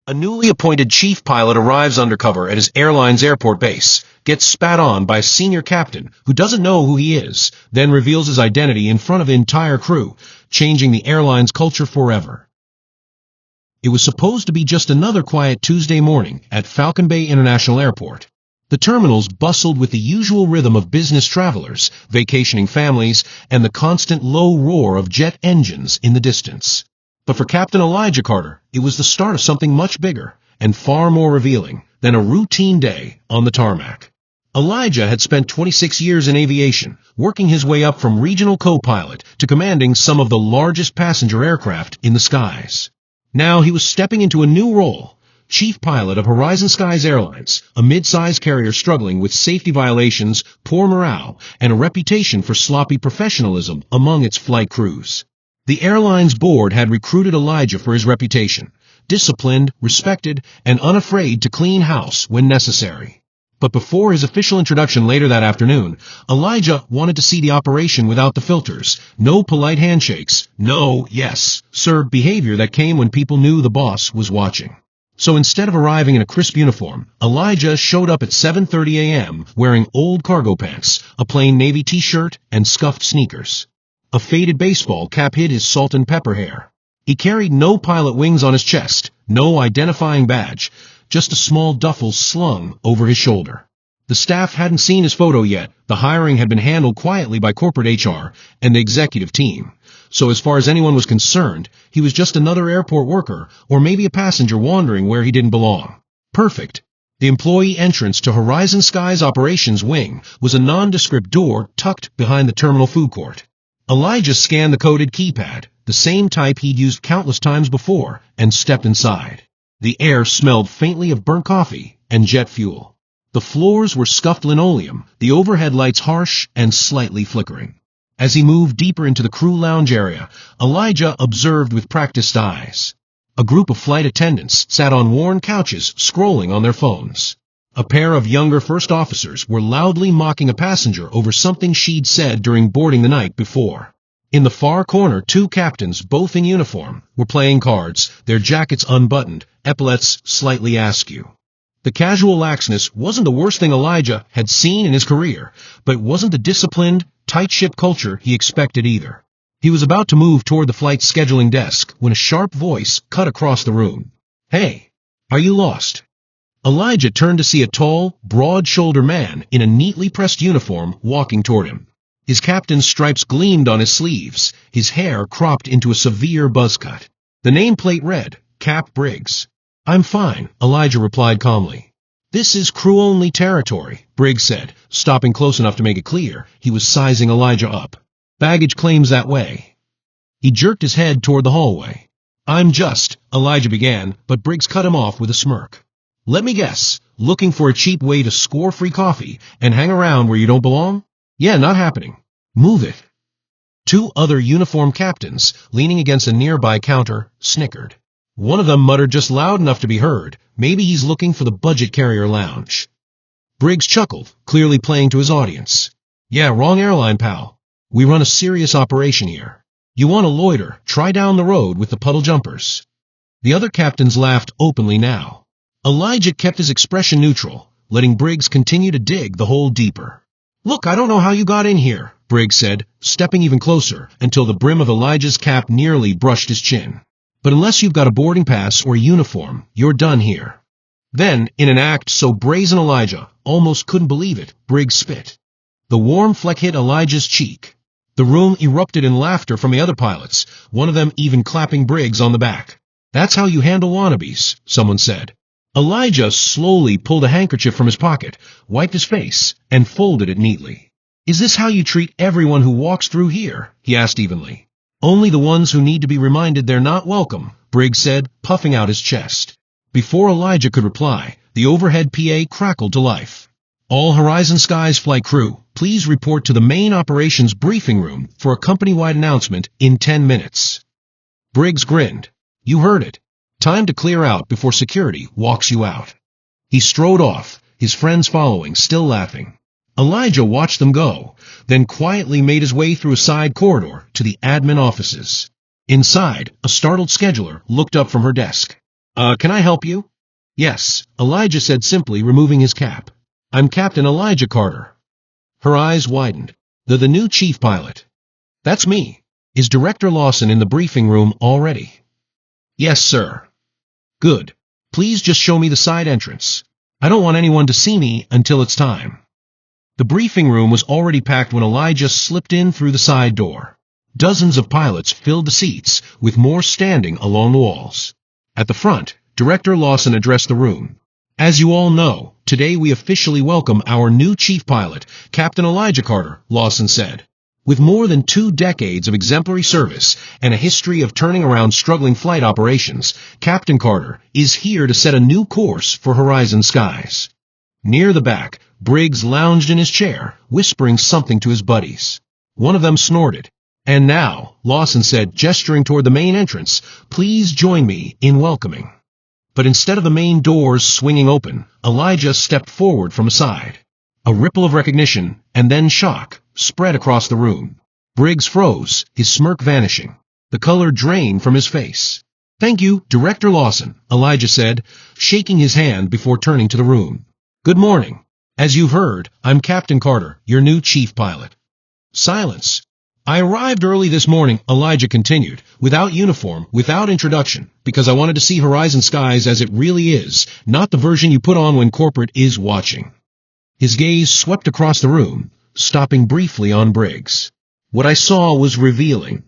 A newly appointed chief pilot arrives undercover at his airline's airport base, gets spat on by a senior captain who doesn't know who he is, then reveals his identity in front of the entire crew, changing the airline's culture forever. It was supposed to be just another quiet Tuesday morning at Falcon Bay International Airport. The terminals bustled with the usual rhythm of business travelers, vacationing families, and the constant low roar of jet engines in the distance. But for Captain Elijah Carter, it was the start of something much bigger and far more revealing than a routine day on the tarmac. Elijah had spent 26 years in aviation, working his way up from regional co-pilot to commanding some of the largest passenger aircraft in the skies. Now he was stepping into a new role, chief pilot of Horizon Skies Airlines, a mid-size carrier struggling with safety violations, poor morale, and a reputation for sloppy professionalism among its flight crews. The airline's board had recruited Elijah for his reputation, disciplined, respected, and unafraid to clean house when necessary. But before his official introduction later that afternoon, Elijah wanted to see the operation without the filters. No polite handshakes, no, yes, sir behavior that came when people knew the boss was watching. So instead of arriving in a crisp uniform, Elijah showed up at 7:30 a.m. wearing old cargo pants, a plain navy t-shirt, and scuffed sneakers. A faded baseball cap hid his salt and pepper hair. He carried no pilot wings on his chest, no identifying badge, just a small duffel slung over his shoulder. The staff hadn't seen his photo yet. The hiring had been handled quietly by corporate HR and the executive team. So as far as anyone was concerned, he was just another airport worker, or maybe a passenger wandering where he didn't belong. Perfect. The employee entrance to Horizon Skies Operations Wing was a nondescript door tucked behind the terminal food court. Elijah scanned the coded keypad, the same type he'd used countless times before, and stepped inside. The air smelled faintly of burnt coffee and jet fuel. The floors were scuffed linoleum, the overhead lights harsh and slightly flickering. As he moved deeper into the crew lounge area, Elijah observed with practiced eyes. A group of flight attendants sat on worn couches, scrolling on their phones. A pair of younger first officers were loudly mocking a passenger over something she'd said during boarding the night before. In the far corner, two captains, both in uniform, were playing cards, their jackets unbuttoned, epaulets slightly askew. The casual laxness wasn't the worst thing Elijah had seen in his career, but it wasn't the disciplined, tight-ship culture he expected either. He was about to move toward the flight scheduling desk when a sharp voice cut across the room. "Hey, are you lost?" Elijah turned to see a tall, broad-shouldered man in a neatly pressed uniform walking toward him. His captain's stripes gleamed on his sleeves, his hair cropped into a severe buzz cut. The nameplate read, Cap Briggs. "I'm fine," Elijah replied calmly. "This is crew-only territory," Briggs said, stopping close enough to make it clear he was sizing Elijah up. "Baggage claims that way." He jerked his head toward the hallway. Elijah began, but Briggs cut him off with a smirk. "Let me guess, looking for a cheap way to score free coffee and hang around where you don't belong? Yeah, not happening. Move it." Two other uniformed captains, leaning against a nearby counter, snickered. One of them muttered just loud enough to be heard, "Maybe he's looking for the budget carrier lounge." Briggs chuckled, clearly playing to his audience. "Yeah, wrong airline, pal. We run a serious operation here. You want to loiter, try down the road with the puddle jumpers." The other captains laughed openly now. Elijah kept his expression neutral, letting Briggs continue to dig the hole deeper. "Look, I don't know how you got in here," Briggs said, stepping even closer until the brim of Elijah's cap nearly brushed his chin. "But unless you've got a boarding pass or a uniform, you're done here." Then, in an act so brazen Elijah almost couldn't believe it, Briggs spit. The warm fleck hit Elijah's cheek. The room erupted in laughter from the other pilots, one of them even clapping Briggs on the back. "That's how you handle wannabes," someone said. Elijah slowly pulled a handkerchief from his pocket, wiped his face, and folded it neatly. "Is this how you treat everyone who walks through here?" he asked evenly. "Only the ones who need to be reminded they're not welcome," Briggs said, puffing out his chest. Before Elijah could reply, the overhead PA crackled to life. "All Horizon Skies flight crew, please report to the main operations briefing room for a company-wide announcement in 10 minutes. Briggs grinned. "You heard it. Time to clear out before security walks you out." He strode off, his friends following, still laughing. Elijah watched them go, then quietly made his way through a side corridor to the admin offices. Inside, a startled scheduler looked up from her desk. Can I help you? Yes, Elijah said simply, removing his cap. I'm Captain Elijah Carter. Her eyes widened. The new chief pilot. That's me. Is Director Lawson in the briefing room already? Yes, sir. Good. Please just show me the side entrance. I don't want anyone to see me until it's time. The briefing room was already packed when Elijah slipped in through the side door. Dozens of pilots filled the seats, with more standing along the walls. At the front, Director Lawson addressed the room. As you all know, today we officially welcome our new chief pilot, Captain Elijah Carter, Lawson said. With more than 2 decades of exemplary service and a history of turning around struggling flight operations, Captain Carter is here to set a new course for Horizon skies. Near the back, Briggs lounged in his chair, whispering something to his buddies. One of them snorted. And now, Lawson said, gesturing toward the main entrance, please join me in welcoming. But instead of the main doors swinging open, Elijah stepped forward from a side. A ripple of recognition, and then shock, spread across the room. Briggs froze, his smirk vanishing. The color drained from his face. Thank you, Director Lawson, Elijah said, shaking his hand before turning to the room. Good morning. As you've heard, I'm Captain Carter, your new chief pilot. Silence. I arrived early this morning, Elijah continued, without uniform, without introduction, because I wanted to see Horizon Skies as it really is, not the version you put on when corporate is watching. His gaze swept across the room, stopping briefly on Briggs. What I saw was revealing.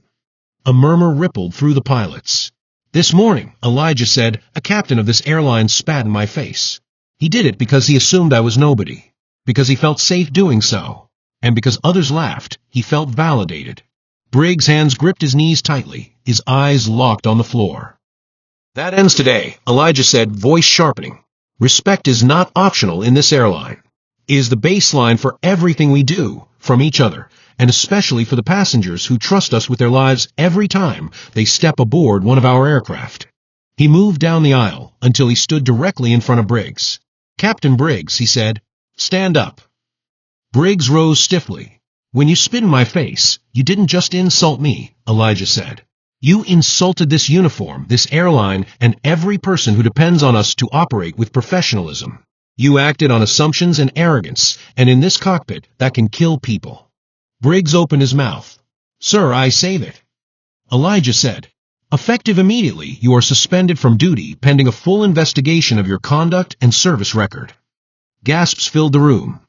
A murmur rippled through the pilots. This morning, Elijah said, a captain of this airline spat in my face. He did it because he assumed I was nobody, because he felt safe doing so, and because others laughed, he felt validated. Briggs' hands gripped his knees tightly, his eyes locked on the floor. That ends today, Elijah said, voice sharpening. Respect is not optional in this airline. It is the baseline for everything we do, from each other, and especially for the passengers who trust us with their lives every time they step aboard one of our aircraft. He moved down the aisle until he stood directly in front of Briggs. Captain Briggs, he said, stand up. Briggs rose stiffly. When you spit in my face, you didn't just insult me, Elijah said. You insulted this uniform, this airline, and every person who depends on us to operate with professionalism. You acted on assumptions and arrogance, and in this cockpit, that can kill people. Briggs opened his mouth. Sir, I save it. Elijah said, effective immediately, you are suspended from duty pending a full investigation of your conduct and service record. Gasps filled the room.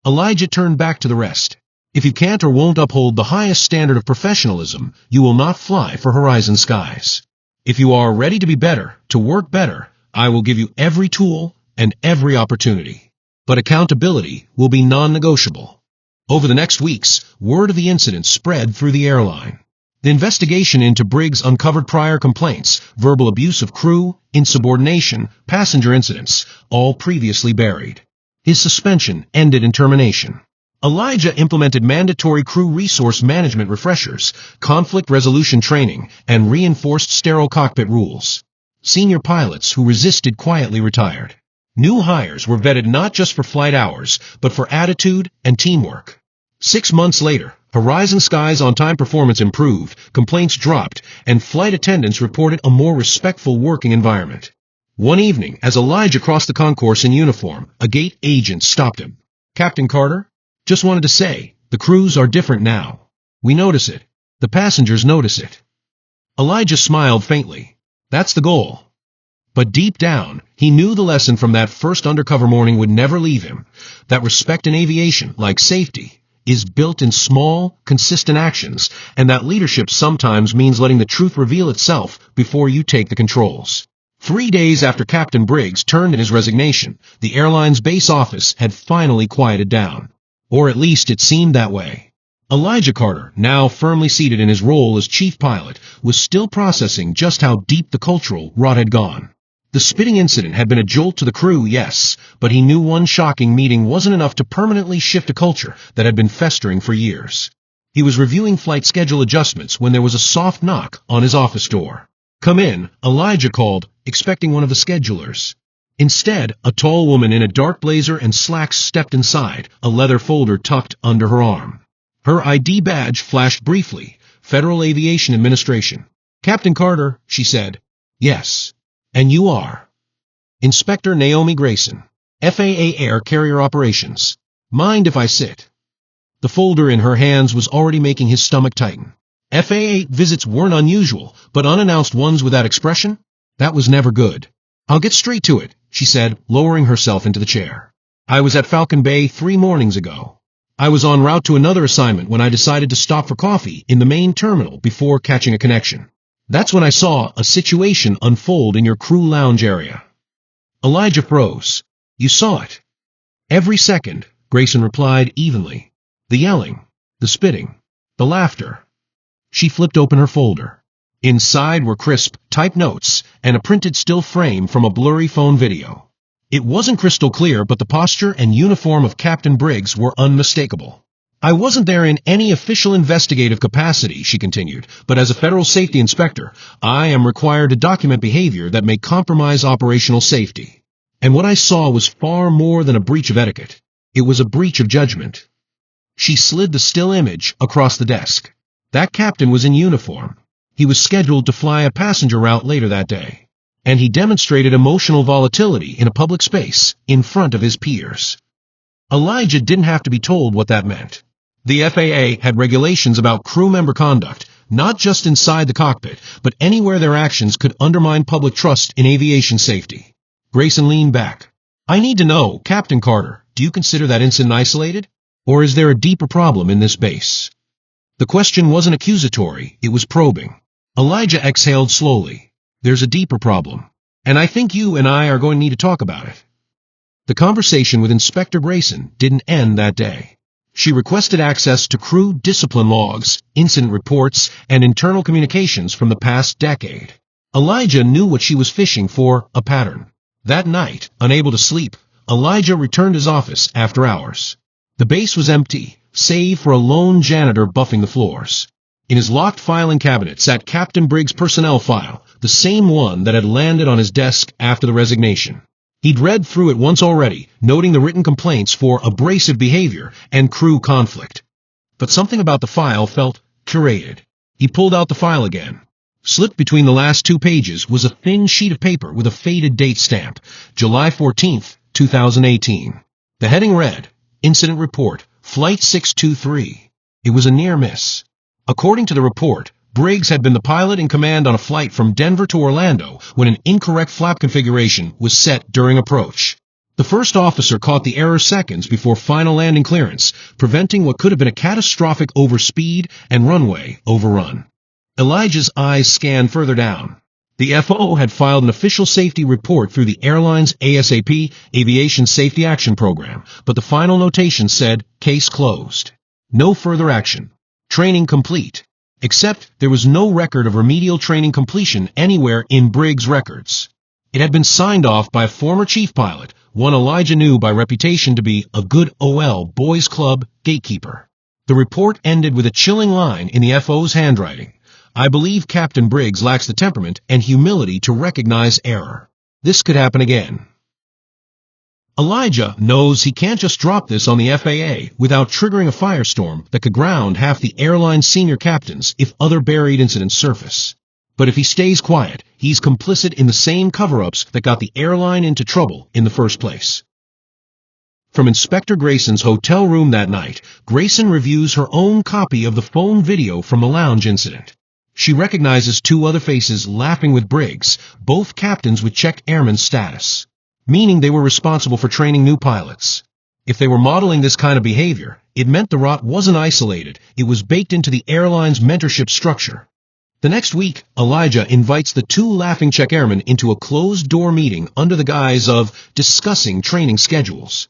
Elijah turned back to the rest. If you can't or won't uphold the highest standard of professionalism, you will not fly for Horizon Skies. If you are ready to be better, to work better, I will give you every tool and every opportunity. But accountability will be non-negotiable. Over the next weeks, word of the incident spread through the airline. The investigation into Briggs uncovered prior complaints, verbal abuse of crew, insubordination, passenger incidents, all previously buried. His suspension ended in termination. Elijah implemented mandatory crew resource management refreshers, conflict resolution training, and reinforced sterile cockpit rules. Senior pilots who resisted quietly retired. New hires were vetted not just for flight hours, but for attitude and teamwork. 6 months later, Horizon Skies on-time performance improved, complaints dropped, and flight attendants reported a more respectful working environment. One evening, as Elijah crossed the concourse in uniform, a gate agent stopped him. Captain Carter? Just wanted to say, the crews are different now. We notice it. The passengers notice it. Elijah smiled faintly. That's the goal. But deep down, he knew the lesson from that first undercover morning would never leave him, that respect in aviation, like safety, is built in small, consistent actions, and that leadership sometimes means letting the truth reveal itself before you take the controls. 3 days after Captain Briggs turned in his resignation, the airline's base office had finally quieted down. Or at least it seemed that way. Elijah Carter, now firmly seated in his role as chief pilot, was still processing just how deep the cultural rot had gone. The spitting incident had been a jolt to the crew, yes, but he knew one shocking meeting wasn't enough to permanently shift a culture that had been festering for years. He was reviewing flight schedule adjustments when there was a soft knock on his office door. Come in, Elijah called, expecting one of the schedulers. Instead, a tall woman in a dark blazer and slacks stepped inside, a leather folder tucked under her arm. Her ID badge flashed briefly, Federal Aviation Administration. Captain Carter, she said. Yes. And you are? Inspector Naomi Grayson, FAA Air Carrier Operations. Mind if I sit? The folder in her hands was already making his stomach tighten. FAA visits weren't unusual, but unannounced ones without expression? That was never good. I'll get straight to it, she said, lowering herself into the chair. I was at Falcon Bay 3 mornings ago. I was en route to another assignment when I decided to stop for coffee in the main terminal before catching a connection. That's when I saw a situation unfold in your crew lounge area. Elijah froze. You saw it? Every second, Grayson replied evenly. The yelling, the spitting, the laughter. She flipped open her folder. Inside were crisp, typed notes and a printed still frame from a blurry phone video. It wasn't crystal clear, but the posture and uniform of Captain Briggs were unmistakable. I wasn't there in any official investigative capacity, she continued, but as a federal safety inspector, I am required to document behavior that may compromise operational safety. And what I saw was far more than a breach of etiquette. It was a breach of judgment. She slid the still image across the desk. That captain was in uniform. He was scheduled to fly a passenger route later that day. And he demonstrated emotional volatility in a public space in front of his peers. Elijah didn't have to be told what that meant. The FAA had regulations about crew member conduct, not just inside the cockpit, but anywhere their actions could undermine public trust in aviation safety. Grayson leaned back. I need to know, Captain Carter, do you consider that incident isolated? Or is there a deeper problem in this base? The question wasn't accusatory, it was probing. Elijah exhaled slowly. There's a deeper problem, and I think you and I are going to need to talk about it. The conversation with Inspector Grayson didn't end that day. She requested access to crew discipline logs, incident reports, and internal communications from the past decade. Elijah knew what she was fishing for, a pattern. That night, unable to sleep, Elijah returned to his office after hours. The base was empty, save for a lone janitor buffing the floors. In his locked filing cabinet sat Captain Briggs' personnel file, the same one that had landed on his desk after the resignation. He'd read through it once already, noting the written complaints for abrasive behavior and crew conflict. But something about the file felt curated. He pulled out the file again. Slipped between the last 2 pages was a thin sheet of paper with a faded date stamp, July 14th, 2018. The heading read, Incident Report, Flight 623. It was a near miss. According to the report, Briggs had been the pilot in command on a flight from Denver to Orlando when an incorrect flap configuration was set during approach. The first officer caught the error seconds before final landing clearance, preventing what could have been a catastrophic overspeed and runway overrun. Elijah's eyes scanned further down. The FO had filed an official safety report through the airline's ASAP, Aviation Safety Action Program, but the final notation said, case closed. No further action. Training complete. Except there was no record of remedial training completion anywhere in Briggs' records. It had been signed off by a former chief pilot, one Elijah knew by reputation to be a good OL boys club gatekeeper. The report ended with a chilling line in the FO's handwriting. I believe Captain Briggs lacks the temperament and humility to recognize error. This could happen again. Elijah knows he can't just drop this on the FAA without triggering a firestorm that could ground half the airline's senior captains if other buried incidents surface. But if he stays quiet, he's complicit in the same cover-ups that got the airline into trouble in the first place. From Inspector Grayson's hotel room that night, Grayson reviews her own copy of the phone video from the lounge incident. She recognizes 2 other faces laughing with Briggs, both captains with checked airman status, meaning they were responsible for training new pilots. If they were modeling this kind of behavior, it meant the rot wasn't isolated, it was baked into the airline's mentorship structure. The next week, Elijah invites the 2 laughing check airmen into a closed-door meeting under the guise of discussing training schedules.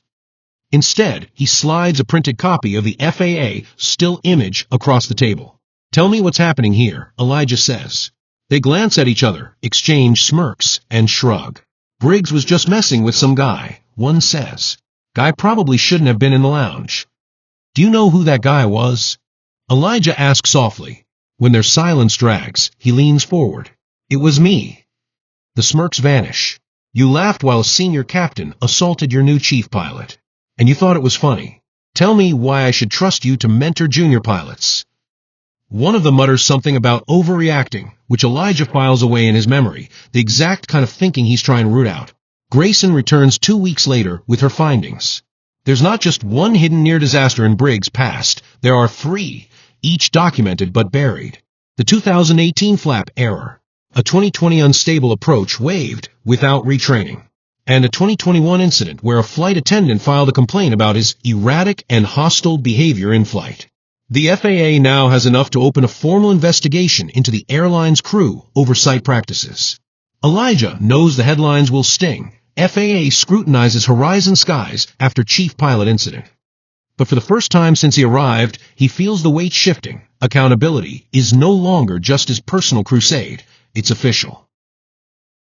Instead, he slides a printed copy of the FAA still image across the table. Tell me what's happening here, Elijah says. They glance at each other, exchange smirks, and shrug. Briggs was just messing with some guy, one says. Guy probably shouldn't have been in the lounge. Do you know who that guy was? Elijah asks softly. When their silence drags, he leans forward. It was me. The smirks vanish. You laughed while a senior captain assaulted your new chief pilot. And you thought it was funny. Tell me why I should trust you to mentor junior pilots. One of them mutters something about overreacting, which Elijah files away in his memory, the exact kind of thinking he's trying to root out. Grayson returns 2 weeks later with her findings. There's not just one hidden near disaster in Briggs' past, there are 3, each documented but buried. The 2018 flap error, a 2020 unstable approach waived without retraining, and a 2021 incident where a flight attendant filed a complaint about his erratic and hostile behavior in flight. The FAA now has enough to open a formal investigation into the airline's crew oversight practices. Elijah knows the headlines will sting. FAA scrutinizes Horizon skies after chief pilot incident. But for the first time since he arrived, he feels the weight shifting. Accountability is no longer just his personal crusade, it's official.